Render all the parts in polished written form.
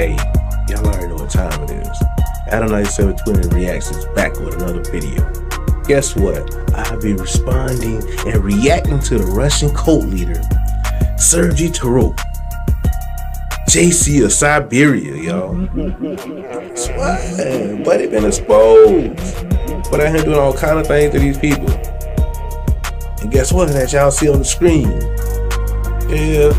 Hey, y'all already know what time it is. Adam9720 Reactions back with another video. Guess what? I'll be responding and reacting to the Russian cult leader, Sergei Torop, JC of Siberia, y'all. Guess what? Buddy been exposed. But I been doing all kind of things to these people. And guess what? That y'all see on the screen. Yeah.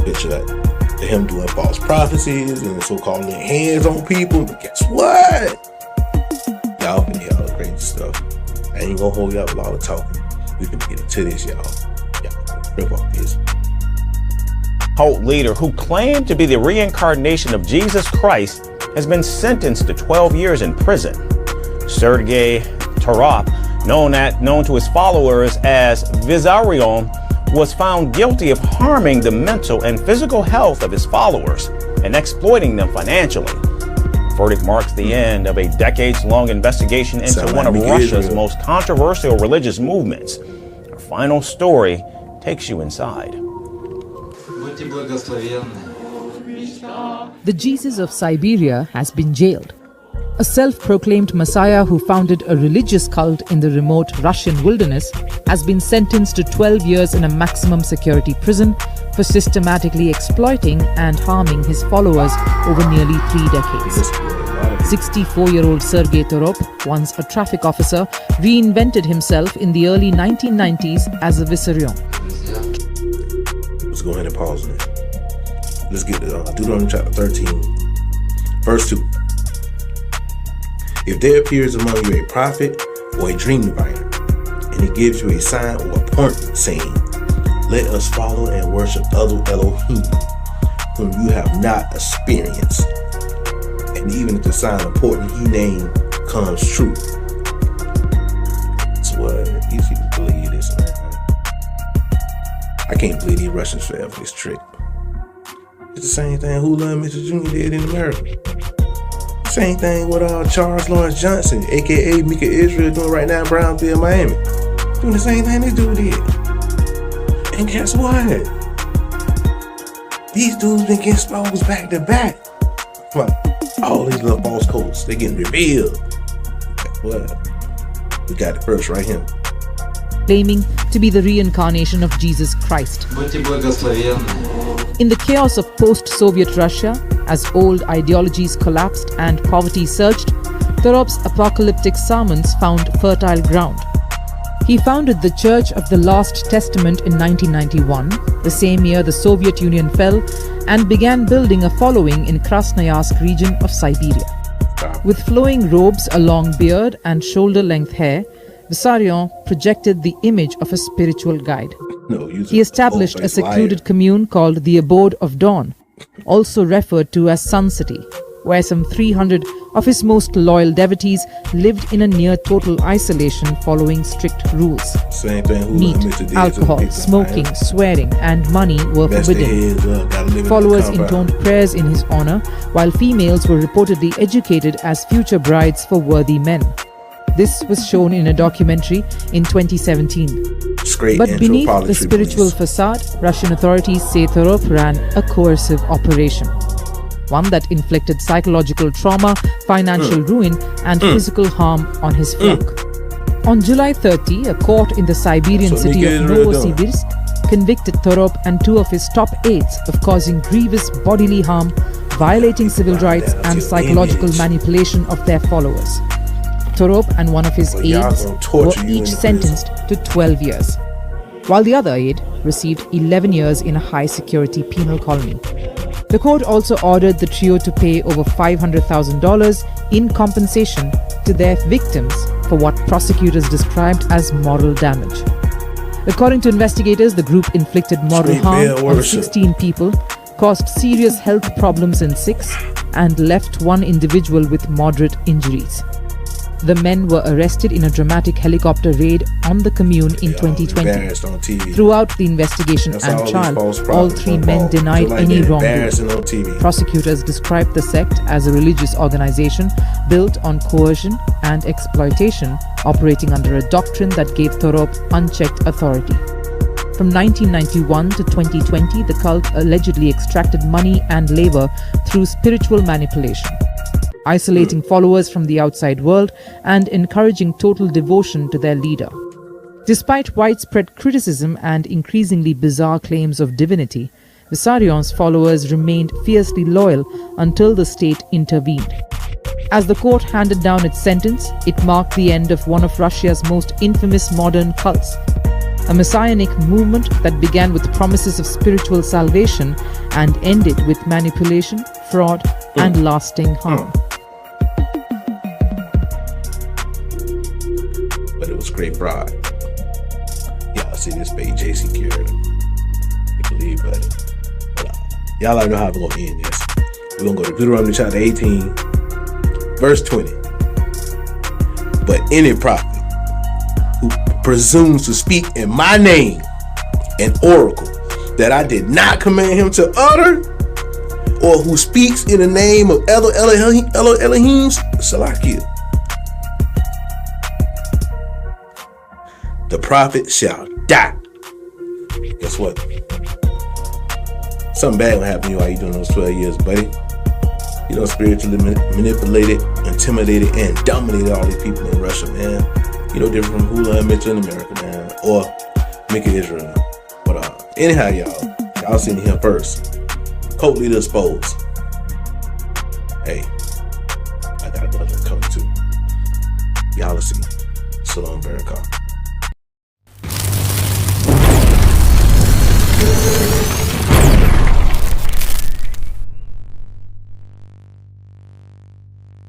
Picture that. Him doing false prophecies and so-called laying hands on people. But guess what? Y'all can hear all the crazy stuff. I ain't gonna hold y'all with all the talking. We can get into this, y'all. Y'all rip off this. Cult leader who claimed to be the reincarnation of Jesus Christ has been sentenced to 12 years in prison. Sergei Torop, known to his followers as VISSARION, was found guilty of harming the mental and physical health of his followers and exploiting them financially. The verdict marks the end of a decades-long investigation into one of Russia's most controversial religious movements. Our final story takes you inside. The Jesus of Siberia has been jailed. A self-proclaimed messiah who founded a religious cult in the remote Russian wilderness has been sentenced to 12 years in a maximum security prison for systematically exploiting and harming his followers over nearly 3 decades. 64-year-old Sergei Torop, once a traffic officer, reinvented himself in the early 1990s as a VISSARION. Let's go ahead and pause on it. Let's get to Deuteronomy chapter 13, verse 2. If there appears among you a prophet or a dream diviner, and he gives you a sign or appointment, saying, let us follow and worship other Elohim, whom you have not experienced, and even if the sign or portent he named comes true. So what? These people believe this, man. I can't believe these Russians fell for this trick. It's the same thing hulon Mr. Jr. did in America. Same thing with Charles Lawrence Johnson, aka Mika Israel, doing right now in Brownsville, Miami. Doing the same thing this dude did. And guess what? These dudes been getting exposed back to back. Come on, all these little false cults, they getting revealed. Guess what? We got it first right here. Claiming to be the reincarnation of Jesus Christ. In the chaos of post-Soviet Russia, as old ideologies collapsed and poverty surged, Torop's apocalyptic sermons found fertile ground. He founded the Church of the Last Testament in 1991, the same year the Soviet Union fell, and began building a following in Krasnoyarsk region of Siberia. With flowing robes, a long beard, and shoulder-length hair, VISSARION projected the image of a spiritual guide. He established a secluded commune called the Abode of Dawn, also referred to as Sun City, where some 300 of his most loyal devotees lived in a near-total isolation following strict rules. Meat, alcohol, smoking, swearing, and money were forbidden. Followers intoned prayers in his honor, while females were reportedly educated as future brides for worthy men. This was shown in a documentary in 2017. But beneath the spiritual facade, Russian authorities say Torop ran a coercive operation. One that inflicted psychological trauma, financial ruin, and physical harm on his flock. On July 30, a court in the Siberian city of Novosibirsk convicted Torop and 2 of his top aides of causing grievous bodily harm, violating civil rights, and psychological manipulation of their followers. Torop and 1 of his aides were each sentenced to 12 years, while the other aide received 11 years in a high-security penal colony. The court also ordered the trio to pay over $500,000 in compensation to their victims for what prosecutors described as moral damage. According to investigators, the group inflicted moral harm on 16 people, caused serious health problems in 6, and left 1 individual with moderate injuries. The men were arrested in a dramatic helicopter raid on the commune in 2020. Throughout the investigation and trial, all 3 men denied any wrongdoing. Prosecutors described the sect as a religious organization built on coercion and exploitation, operating under a doctrine that gave Torop unchecked authority. From 1991 to 2020, the cult allegedly extracted money and labor through spiritual manipulation, isolating followers from the outside world and encouraging total devotion to their leader. Despite widespread criticism and increasingly bizarre claims of divinity, VISSARION's followers remained fiercely loyal until the state intervened. As the court handed down its sentence, it marked the end of one of Russia's most infamous modern cults, a messianic movement that began with promises of spiritual salvation and ended with manipulation, fraud, and lasting harm. But it was great fraud. Y'all see this page, JC cured him. You believe, buddy? But, y'all already know how we're going to end this. We're going to go to Deuteronomy chapter 18, verse 20. But any prophet who presumes to speak in my name, an oracle that I did not command him to utter, or who speaks in the name of Elohim's Salakia, the prophet shall die. Guess what? Something bad will happen to you while you're doing those 12 years, buddy. You know, spiritually manipulated, intimidated, and dominated all these people in Russia, man. You know, different from Hulon, Mitchell in America, man, or Mika Israel. But anyhow, y'all seen him first. Cult leader exposed. Hey, I got another one coming too. Y'all see. Shalom, Barakah.